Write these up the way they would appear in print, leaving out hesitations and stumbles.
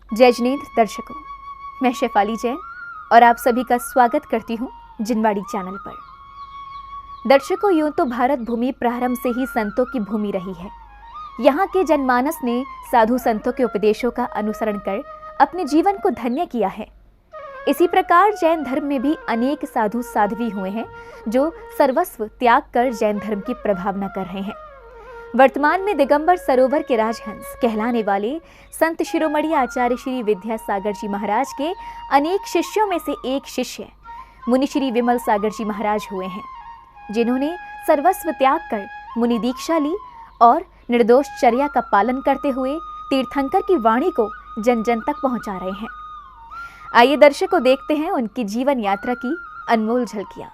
जय जिनेंद्र दर्शकों, मैं शेफाली जैन और आप सभी का स्वागत करती हूं जिनवाड़ी चैनल पर। दर्शकों, यूं तो भारत भूमि प्रारंभ से ही संतों की भूमि रही है। यहाँ के जनमानस ने साधु संतों के उपदेशों का अनुसरण कर अपने जीवन को धन्य किया है। इसी प्रकार जैन धर्म में भी अनेक साधु साध्वी हुए हैं जो सर्वस्व त्याग कर जैन धर्म की प्रभावना कर रहे हैं। वर्तमान में दिगंबर सरोवर के राजहंस कहलाने वाले संत शिरोमणि आचार्य श्री विद्यासागर जी महाराज के अनेक शिष्यों में से एक शिष्य मुनि श्री विमल सागर जी महाराज हुए हैं, जिन्होंने सर्वस्व त्याग कर मुनि दीक्षा ली और निर्दोष चर्या का पालन करते हुए तीर्थंकर की वाणी को जन जन तक पहुंचा रहे हैं। आइए दर्शकों, देखते हैं उनकी जीवन यात्रा की अनमोल झलकियां।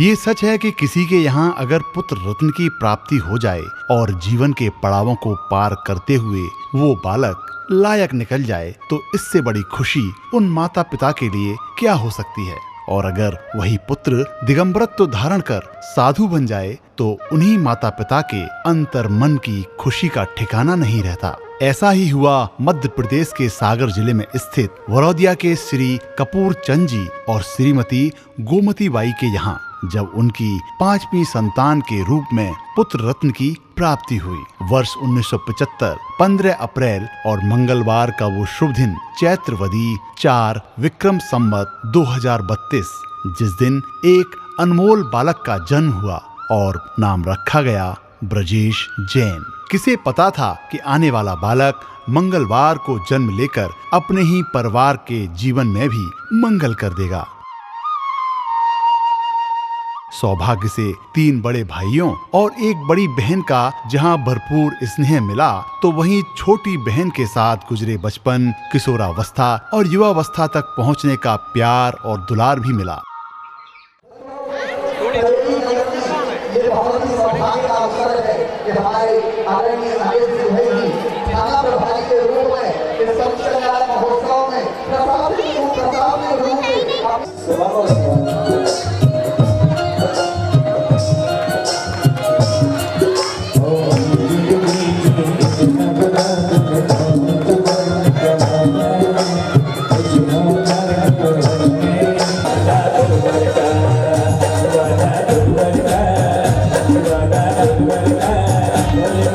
ये सच है कि किसी के यहाँ अगर पुत्र रत्न की प्राप्ति हो जाए और जीवन के पड़ावों को पार करते हुए वो बालक लायक निकल जाए तो इससे बड़ी खुशी उन माता पिता के लिए क्या हो सकती है। और अगर वही पुत्र दिगंबरत्व धारण कर साधु बन जाए तो उन्हीं माता पिता के अंतर मन की खुशी का ठिकाना नहीं रहता। ऐसा ही हुआ मध्य प्रदेश के सागर जिले में स्थित वरोदिया के श्री कपूर चंद जी और श्रीमती गोमती बाई के यहाँ, जब उनकी 5वीं संतान के रूप में पुत्र रत्न की प्राप्ति हुई। वर्ष 1975 15 अप्रैल और मंगलवार का वो शुभ दिन चैत्रवदी 4 विक्रम संवत 2032, जिस दिन एक अनमोल बालक का जन्म हुआ और नाम रखा गया ब्रजेश जैन। किसे पता था कि आने वाला बालक मंगलवार को जन्म लेकर अपने ही परिवार के जीवन में भी मंगल कर देगा। सौभाग्य से 3 बड़े भाइयों और एक बड़ी बहन का जहां भरपूर स्नेह मिला, तो वहीं छोटी बहन के साथ गुजरे बचपन, किशोरावस्था और युवावस्था तक पहुंचने का प्यार और दुलार भी मिला।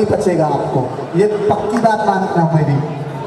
बचेगा आपको, ये पक्की बात मानता हूं मेरी।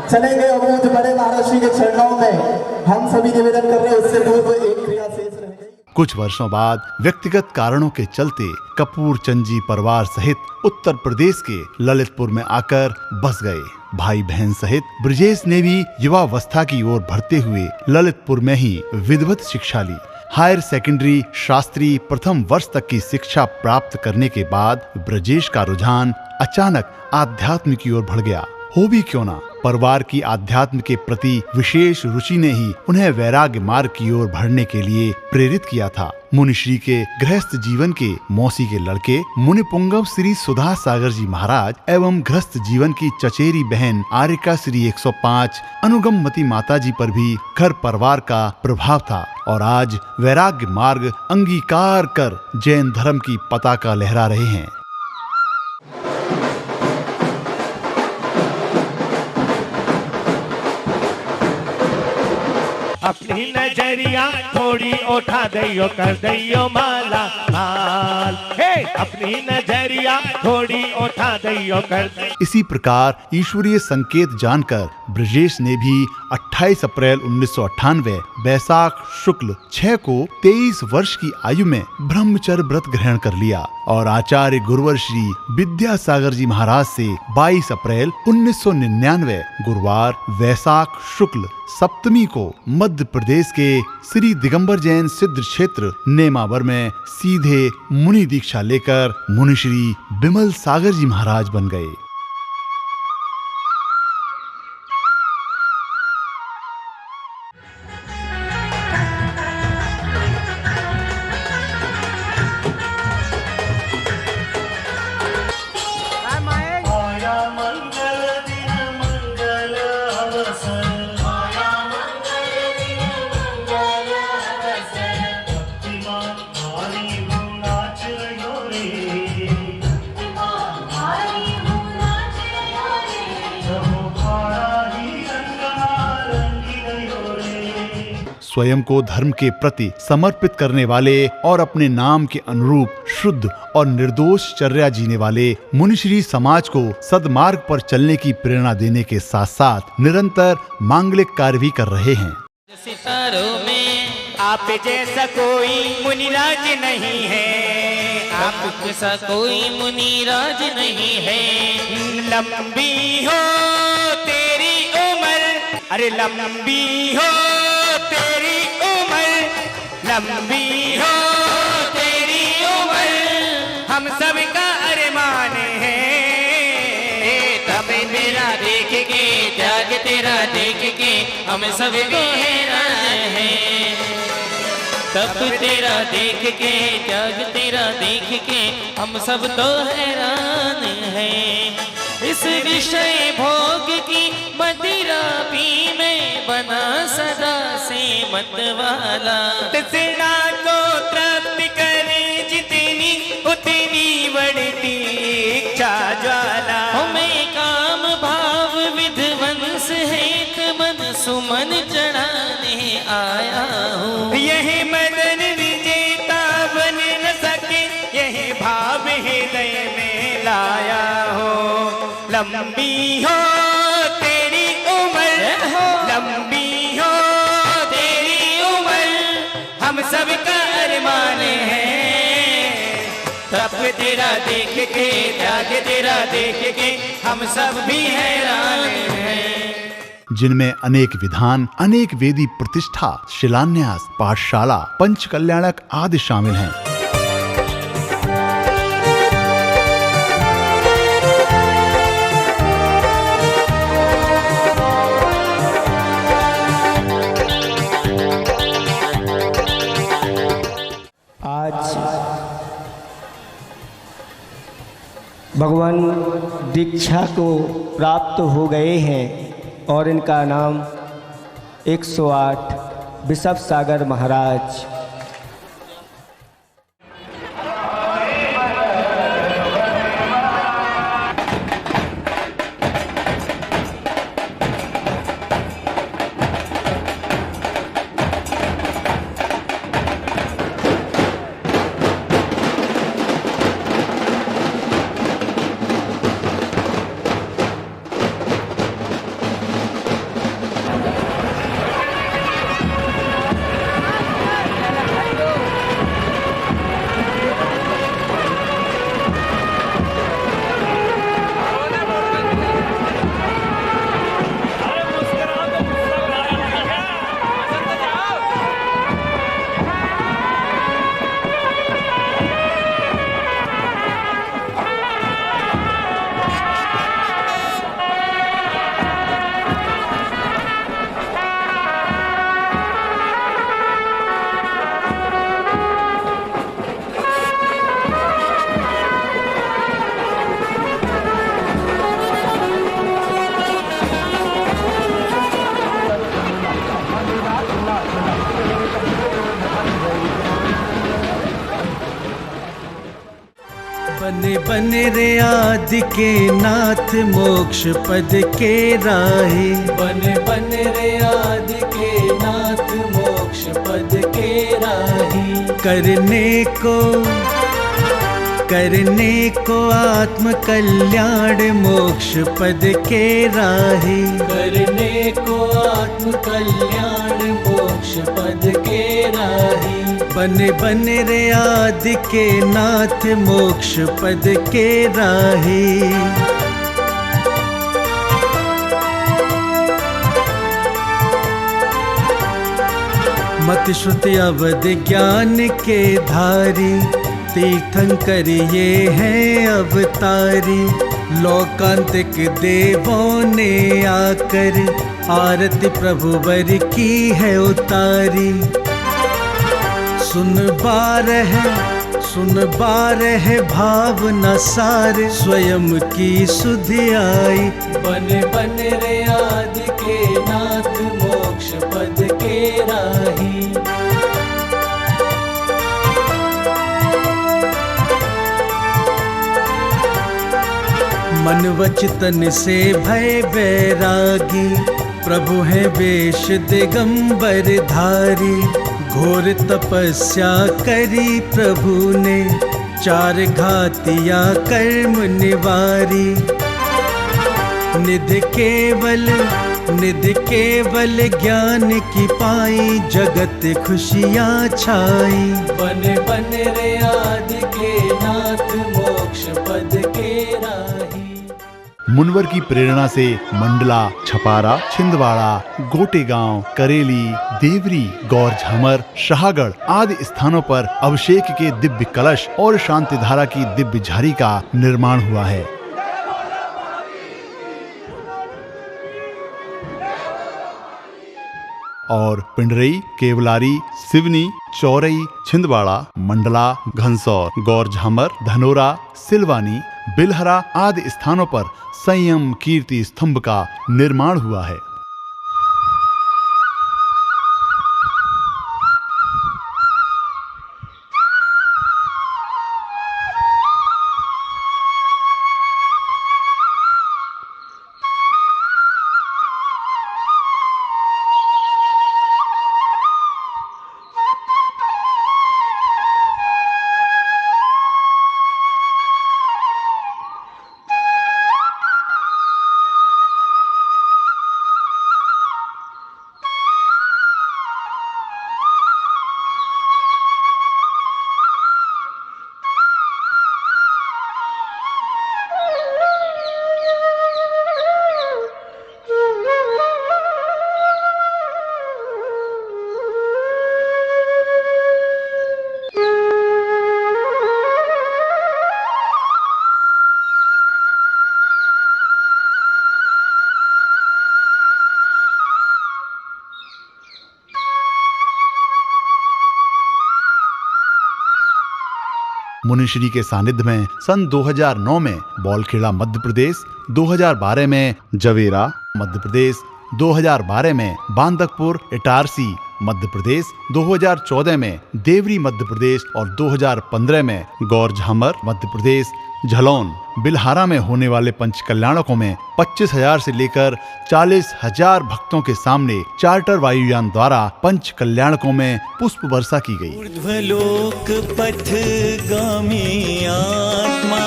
चलेंगे अवध बड़े महर्षि के चरणों में हम सभी निवेदन कर रहे हैं, उससे पूर्व एक क्रिया शेष रह गई। कुछ वर्षों बाद व्यक्तिगत कारणों के चलते कपूर चंद जी परिवार सहित उत्तर प्रदेश के ललितपुर में आकर बस गए। भाई बहन सहित ब्रजेश ने भी युवावस्था की ओर बढ़ते हुए ललितपुर में ही विधिवत शिक्षा ली। हायर सेकेंडरी शास्त्री प्रथम वर्ष तक की शिक्षा प्राप्त करने के बाद ब्रजेश का रुझान अचानक आध्यात्म की ओर बढ़ गया। हो भी क्यों ना, परिवार की आध्यात्म के प्रति विशेष रुचि ने ही उन्हें वैराग्य मार्ग की ओर बढ़ने के लिए प्रेरित किया था। मुनिश्री के गृहस्थ जीवन के मौसी के लड़के मुनि पुंगव श्री सुधा सागर जी महाराज एवं गृहस्थ जीवन की चचेरी बहन आर्यका श्री 105 अनुगममती माता जी पर भी घर परिवार का प्रभाव था और आज वैराग्य मार्ग अंगीकार कर जैन धर्म की पताका लहरा रहे हैं। अपनी नजरिया थोड़ी उठा दियो, कर दियो माला माल। हे अपनी नजरिया थोड़ी उठा दियो, कर दियो। इसी प्रकार ईश्वरीय संकेत जानकर ब्रजेश ने भी 28 अप्रैल 1998 बैसाख शुक्ल 6 को 23 वर्ष की आयु में ब्रह्मचर्य व्रत ग्रहण कर लिया और आचार्य गुरुवर श्री विद्यासागर जी महाराज से 22 अप्रैल 1999 गुरुवार वैसाख शुक्ल सप्तमी को मध्य प्रदेश के श्री दिगंबर जैन सिद्ध क्षेत्र नेमावर में सीधे मुनि दीक्षा लेकर मुनि श्री विमल सागर जी महाराज बन गए। स्वयं को धर्म के प्रति समर्पित करने वाले और अपने नाम के अनुरूप शुद्ध और निर्दोष चर्या जीने वाले मुनिश्री समाज को सद्मार्ग पर चलने की प्रेरणा देने के साथ साथ निरंतर मांगलिक कार्य भी कर रहे हैं। सितारों में आप जैसा कोई मुनिराज नहीं है, आप जैसा कोई मुनिराज नहीं है। लंबी हो तेरी उम्र, अरे लंबी हो तेरी उम्र, लंबी हो तेरी उम्र, हम सब का अरमान है। तब मेरा देख के त्याग तेरा देख के हम सब को हैरान है। तब तेरा देख के त्याग तेरा देख के हम सब तो हैरान हैं। इस विषय भोग की मदिरा पी में बना सदा से मतवाला। तृष्णा को तृप्त करे जितनी उतनी बढ़ती इच्छा ज्वाला। हमें काम भाव विध्वंस हेत मन सुमन चढ़ाने आया हूँ। यही मदन विजेता बन न सके, यही भाव हृदय में लाया हो। लंबी हो तेरी उम्र, लंबी हो तेरी उम्र, हम सब का अरमान है। तप तेरा देख के त्याग तेरा देख के हम सब भी हैरान हैं। जिनमें अनेक विधान, अनेक वेदी प्रतिष्ठा, शिलान्यास, पाठशाला, पंच कल्याणक आदि शामिल हैं। आज भगवान दीक्षा को प्राप्त हो गए हैं और इनका नाम 108 बिशप सागर महाराज। बने बने रे आदि के नाथ मोक्ष पद के राहे। बने बने रे आदि के नाथ मोक्ष पद के राही। करने को आत्म कल्याण मोक्ष पद के राहे। करने को आत्म कल्याण मोक्ष पद के राही। बने बने रे आदि के नाथ मोक्ष पद के राहे। मत श्रुति अवध ज्ञान के धारी। तीर्थंकर ये हैं अवतारी। लोकांतिक देवों ने आकर आरती प्रभु वर की है उतारी। सुन बार है भावना सार। स्वयं की सुधि आई। बने बने रे आदि के नाथ मोक्ष पद के राही। मन वचन से भय वैरागी। प्रभु है वेश दिगंबर धारी, घोर तपस्या करी प्रभु ने, चार घातिया कर्म निवारी। निधि केवल ज्ञान की पाई, जगत खुशियाँ छाई। बन बन रे आदि के नाथ, मोक्ष पद के राही। मुनवर की प्रेरणा से मंडला, छपारा, छिंदवाड़ा, गोटेगांव, करेली, देवरी, गौर झामर, शाहगढ़ आदि स्थानों पर अभिषेक के दिव्य कलश और शांतिधारा की दिव्य झारी का निर्माण हुआ है। और पिंडरई, केवलारी, सिवनी, चौरई, छिंदवाड़ा, मंडला, घनसौर, गौर झामर, धनोरा, सिलवानी, बिलहरा आदि स्थानों पर संयम कीर्ति स्तंभ का निर्माण हुआ है। मुनिश्री के सानिध्य में सन 2009 में बौलखेड़ा मध्य प्रदेश, 2012 में जवेरा मध्य प्रदेश, 2012 में बांदकपुर इटारसी मध्य प्रदेश, 2014 में देवरी मध्य प्रदेश और 2015 में गौर झामर मध्य प्रदेश, झलौन, बिलहारा में होने वाले पंच कल्याणकों में 25,000 से लेकर 40,000 भक्तों के सामने चार्टर वायुयान द्वारा पंच कल्याणकों में पुष्प वर्षा की गई। ऊर्ध्वलोक पथ गामी आत्मा,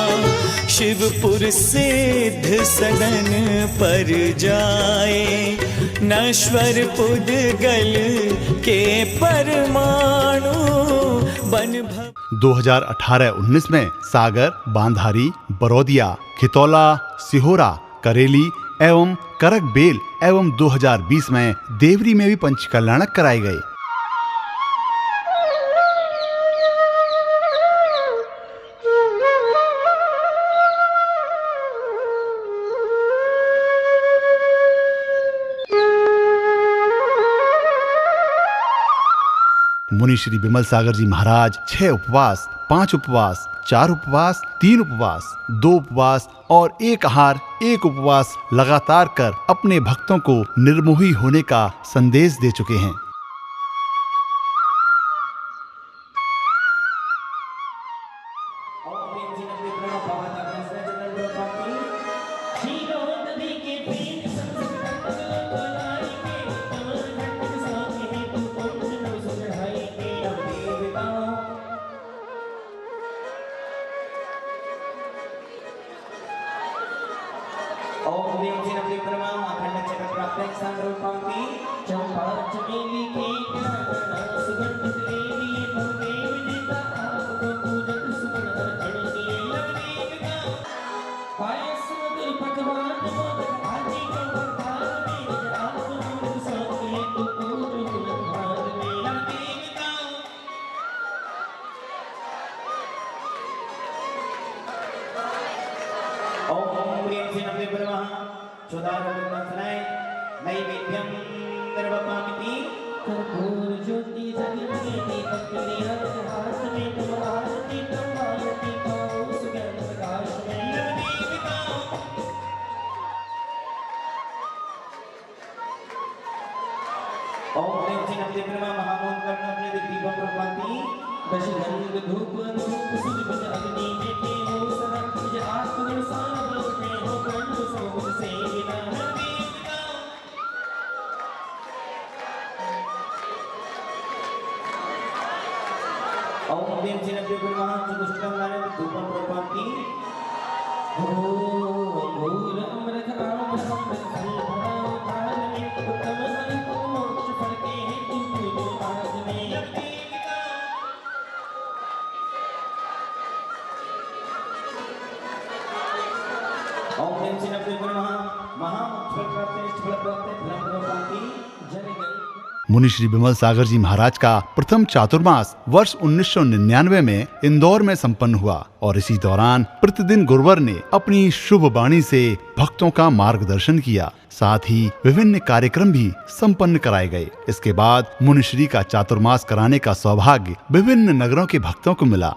शिवपुर सिद्ध सदन पर जाए, नश्वर पुद्गल के परमाणु बन 2018-19 में सागर, बांधारी, बरौदिया, खितौला, सिहोरा, करेली एवं करकबेल एवं 2020 में देवरी में भी पंच कल्याणक कराए गए। मुनि श्री बिमल सागर जी महाराज 6 उपवास, 5 उपवास, 4 उपवास, 3 उपवास, 2 उपवास और 1 आहार 1 उपवास लगातार कर अपने भक्तों को निर्मोही होने का संदेश दे चुके हैं। ओम ह्रीं श्रीं नमः महामंत्र प्राप्ते फल प्राप्ते धर्म प्राप्ति जय जय। मुनि श्री विमल सागर जी महाराज का प्रथम चातुर्मास वर्ष 1999 में इंदौर में संपन्न हुआ और इसी दौरान प्रतिदिन गुरुवर ने अपनी शुभ वाणी से भक्तों का मार्गदर्शन किया। साथ ही विभिन्न कार्यक्रम भी संपन्न कराए गए। इसके बाद मुनिश्री का चातुर्मास कराने का सौभाग्य विभिन्न नगरों के भक्तों को मिला।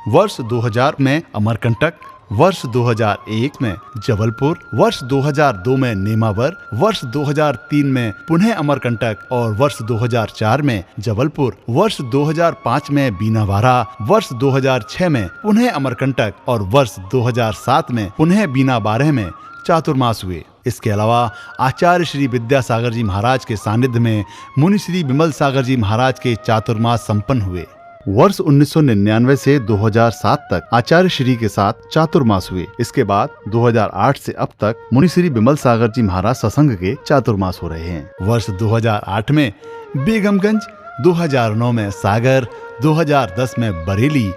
वर्ष 2000 में अमरकंटक, वर्ष 2001 में जबलपुर, वर्ष 2002 में नेमावर, वर्ष 2003 में पुनः अमरकंटक और वर्ष 2004 में जबलपुर, वर्ष 2005 में बीनावारा, वर्ष 2006 में पुनः अमरकंटक और वर्ष 2007 में पुनः बीनाबारह में चातुर्मास हुए। इसके अलावा आचार्य श्री विद्यासागर जी महाराज के सानिध्य में मुनि श्री विमल सागर जी महाराज के चातुर्मास संपन्न हुए। वर्ष 1999 से 2007 तक आचार्य श्री के साथ चातुर्मास हुए। इसके बाद 2008 से अब तक मुनि श्री विमल सागर जी महाराज सत्संग के चातुर्मास हो रहे हैं। वर्ष 2008 में बेगमगंज, 2009 में सागर, 2010 में बरेली,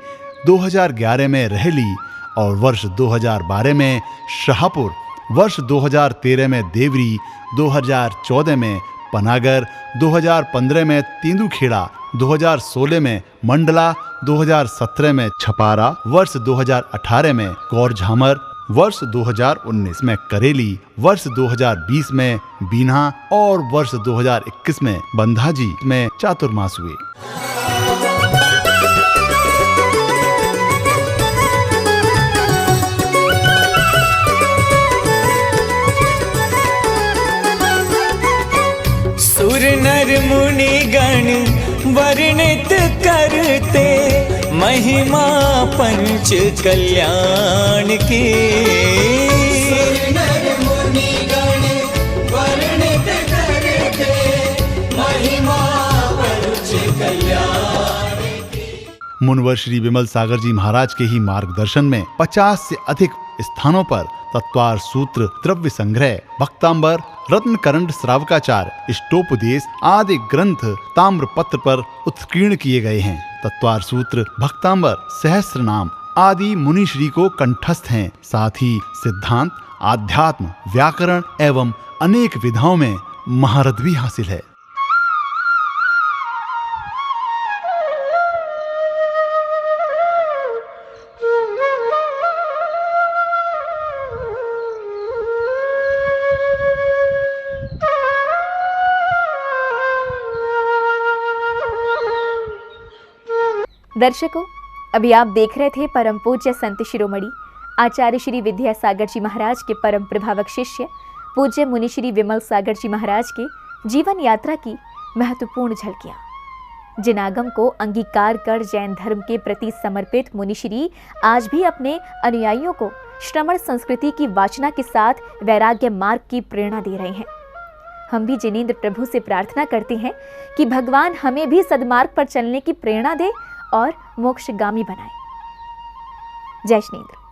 2011 में रहेली और वर्ष 2012 में शाहपुर, वर्ष 2013 में देवरी, 2014 में पनागर, 2015 में तेंदुखेड़ा, 2016 में मंडला, 2017 में छपारा, वर्ष 2018 में कौरझामर, वर्ष 2019 में करेली, वर्ष 2020 में बीना और वर्ष 2021 में बंधाजी में चातुर्मास हुए। सुर नर मुनि गण वर्णित करते महिमा पंच कल्याण की। सुर नर मुनि गण वर्णित करते महिमा पंच कल्याण की। मुनिवर श्री विमल सागर जी महाराज के ही मार्गदर्शन में 50 से अधिक स्थानों पर तत्वार सूत्र, द्रव्य संग्रह, भक्तांबर, रत्नकरंड श्रावकाचार, इष्टोपदेश आदि ग्रंथ ताम्रपत्र पर उत्कीर्ण किए गए हैं। तत्वार सूत्र, भक्तांबर, सहस्त्र नाम आदि मुनि श्री को कंठस्थ हैं। साथ ही सिद्धांत, आध्यात्म, व्याकरण एवं अनेक विधाओं में महारथ भी हासिल है। दर्शकों, अभी आप देख रहे थे परम पूज्य संत शिरोमणि आचार्य श्री विद्यासागर जी महाराज के परम प्रभावक शिष्य पूज्य मुनि श्री विमल सागर जी महाराज के जीवन यात्रा की महत्वपूर्ण झलकियां। जिन आगम को अंगीकार कर जैन धर्म के प्रति समर्पित मुनि श्री आज भी अपने अनुयायियों को श्रमण संस्कृति की वाचना के साथ वैराग्य मार्ग की प्रेरणा दे रहे हैं। हम भी जिनेंद्र प्रभु से प्रार्थना करते हैं कि भगवान हमें भी सद्मार्ग पर चलने की प्रेरणा दे और मोक्षगामी बनाए। जय जिनेंद्र।